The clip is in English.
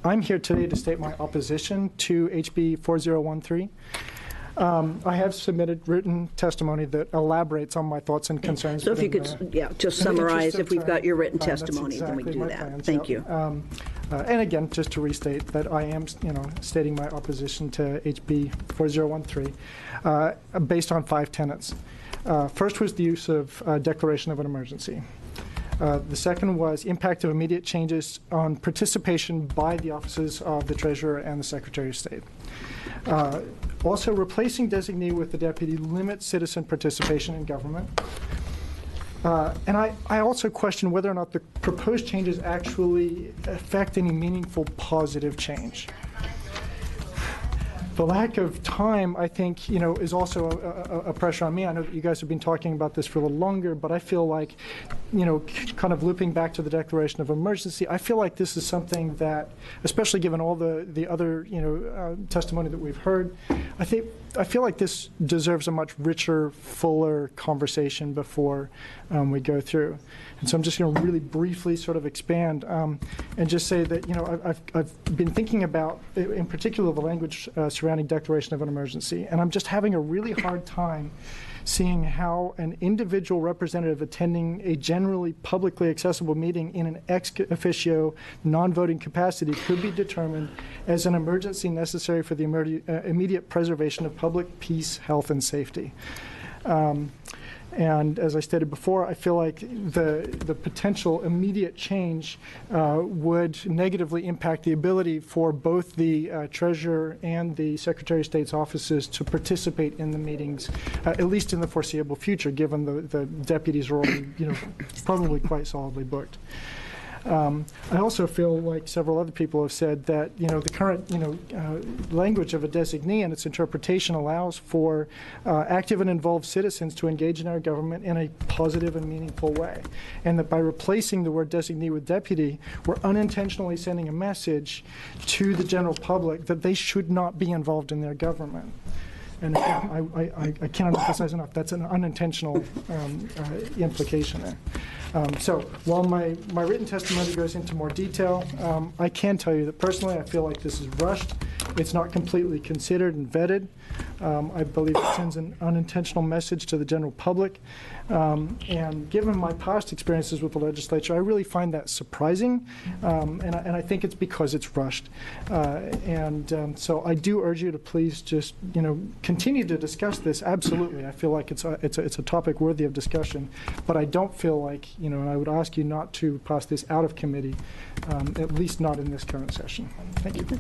I'm here today to state my opposition to HB 4013. I have submitted written testimony that elaborates on my thoughts and concerns. So if you could, just summarize, if we've got your written testimony, then we can do that. Plans, Thank you. And again, just to restate that I am, stating my opposition to HB 4013 based on 5 tenets. First was the use of declaration of an emergency. The second was impact of immediate changes on participation by the offices of the Treasurer and the Secretary of State. Also, replacing designee with the deputy limits citizen participation in government. And I also question whether or not the proposed changes actually affect any meaningful positive change. The lack of time, I think, is also a pressure on me. I know that you guys have been talking about this for a little longer, but I feel like, kind of looping back to the declaration of emergency, I feel like this is something that, especially given all the other, testimony that we've heard, I feel like this deserves a much richer, fuller conversation before we go through. And so I'm just going to really briefly sort of expand and just say that, I've been thinking about, in particular, the language surrounding declaration of an emergency, and I'm just having a really hard time seeing how an individual representative attending a generally publicly accessible meeting in an ex officio non-voting capacity could be determined as an emergency necessary for the immediate preservation of public peace, health, and safety. And as I stated before, I feel like the potential immediate change would negatively impact the ability for both the Treasurer and the Secretary of State's offices to participate in the meetings, at least in the foreseeable future, given the deputies are already, probably quite solidly booked. I also feel like several other people have said that the current language of a designee and its interpretation allows for active and involved citizens to engage in our government in a positive and meaningful way, and that by replacing the word designee with deputy, we're unintentionally sending a message to the general public that they should not be involved in their government. And again, I cannot emphasize enough, that's an unintentional implication there. So while my written testimony goes into more detail, I can tell you that personally I feel like this is rushed. It's not completely considered and vetted. I believe it sends an unintentional message to the general public. And given my past experiences with the legislature, I really find that surprising. And I think it's because it's rushed. So I do urge you to please just, continue to discuss this. Absolutely. I feel like it's a topic worthy of discussion. But I don't feel like, and I would ask you not to pass this out of committee, at least not in this current session. Thank you.